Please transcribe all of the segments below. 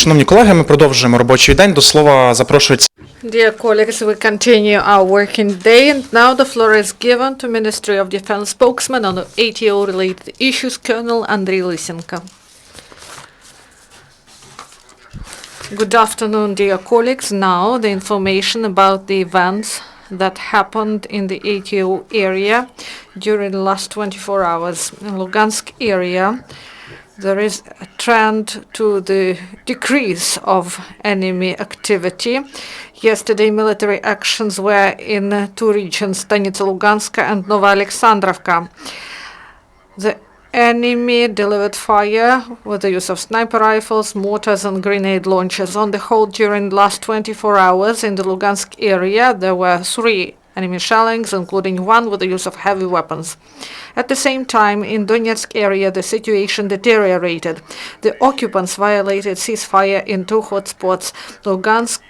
Шановні колеги, ми продовжуємо робочий день. До слова запрошується. Dear colleagues, we continue our working day, and now the floor is given to Ministry of Defense spokesman on the ATO-related issues, Colonel Andriy Lysenko. Good afternoon, dear colleagues. Now the information about the events that happened in the ATO area during the last 24 hours. In Lugansk area, there is a trend to the decrease of enemy activity. Yesterday, military actions were in two regions, Stanitsa Luganska and Nova Alexandrovka. The enemy delivered fire with the use of sniper rifles, mortars, and grenade launchers. On the whole, during the last 24 hours in the Lugansk area, there were 3 enemy shellings, including 1 with the use of heavy weapons. At the same time, in Donetsk area, the situation deteriorated. The occupants violated ceasefire in 2 hotspots, Lugansk,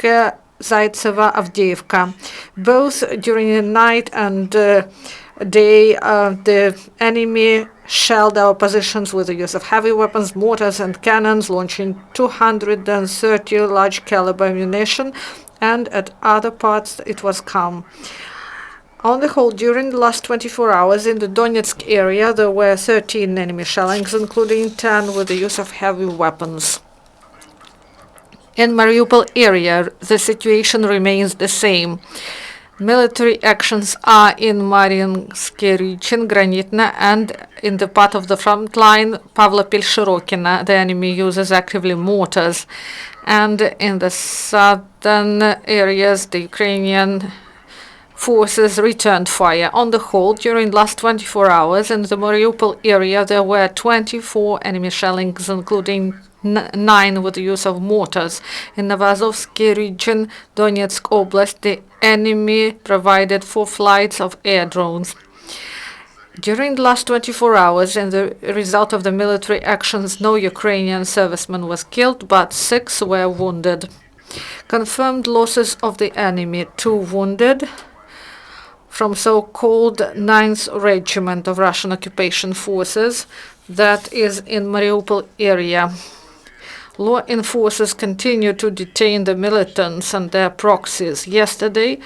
Zaitseva, Avdiivka. Both during the night and day, the enemy shelled our positions with the use of heavy weapons, mortars, and cannons, launching 230 large caliber ammunition, and at other parts it was calm. On the whole, during the last 24 hours in the Donetsk area, there were 13 enemy shellings, including 10 with the use of heavy weapons. In Mariupol area, the situation remains the same. Military actions are in Mariinsky region, Granitna, and in the part of the front line, Pavlopil-Shirokina. The enemy uses actively mortars. And in the southern areas, the Ukrainian forces returned fire. On the whole, during the last 24 hours in the Mariupol area, there were 24 enemy shellings, including 9 with the use of mortars. In Novazovsky region, Donetsk Oblast, the enemy provided 4 flights of air drones. During the last 24 hours, in the result of the military actions, no Ukrainian serviceman was killed, but 6 were wounded. Confirmed losses of the enemy: 2 wounded from so-called 9th Regiment of Russian occupation forces that is in Mariupol area. Law enforcers continue to detain the militants and their proxies. Yesterday,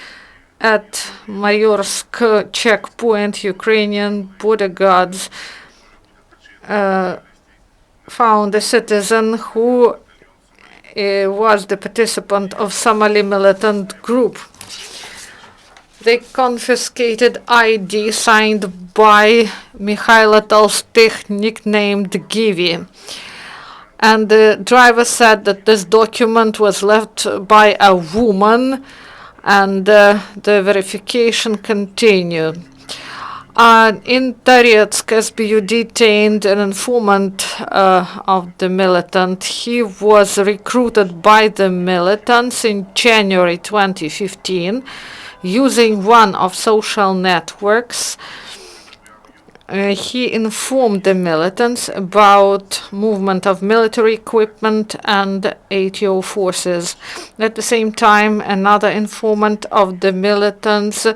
at Mayorsk checkpoint, Ukrainian border guards found a citizen who was the participant of Somali militant group. They confiscated ID signed by Mikhailo Tolstych, nicknamed Givi. And the driver said that this document was left by a woman, and the verification continued. In Taretsk, SBU detained an informant of the militant. He was recruited by the militants in January 2015 using one of social networks. He informed the militants about movement of military equipment and ATO forces. At the same time, another informant of the militants,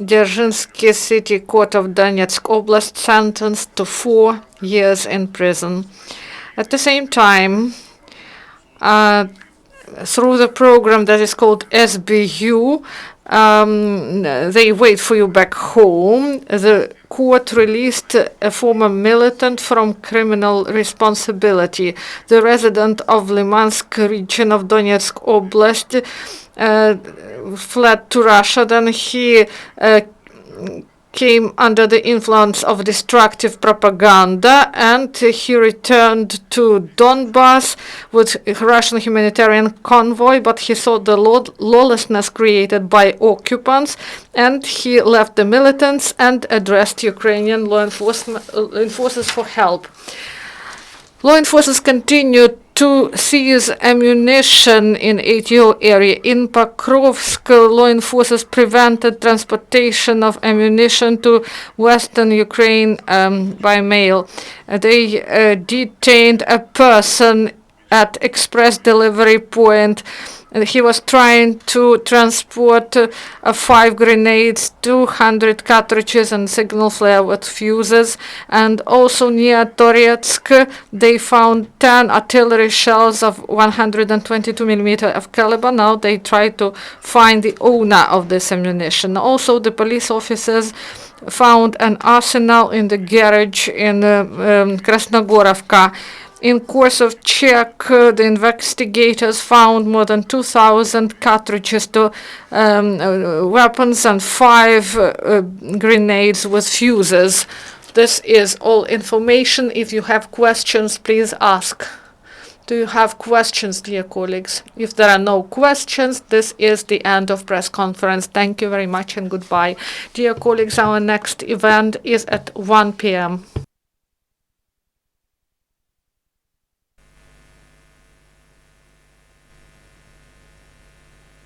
Dzerzhinsky City Court of Donetsk Oblast, sentenced to 4 years in prison. At the same time, through the program that is called SBU, they wait for you back home. The court released a former militant from criminal responsibility. The resident of Limansk region of Donetsk Oblast fled to Russia. Then he came under the influence of destructive propaganda, and he returned to Donbass with Russian humanitarian convoy, but he saw the lawlessness created by occupants, and he left the militants and addressed Ukrainian law enforcement for help. Law enforcement continued to seize ammunition in ATO area. In Pokrovsk, law enforcement prevented transportation of ammunition to western Ukraine by mail. They detained a person at express delivery point And he was trying to transport 5 grenades, 200 cartridges, and signal flare with fuses. And also near Toretsk, they found 10 artillery shells of 122 millimeter of caliber. Now they try to find the owner of this ammunition. Also, the police officers found an arsenal in the garage in Krasnogorovka. In course of check, the investigators found more than 2,000 cartridges to weapons and 5 grenades with fuses. This is all information. If you have questions, please ask. Do you have questions, dear colleagues? If there are no questions, this is the end of press conference. Thank you very much and goodbye. Dear colleagues, our next event is at 1 p.m.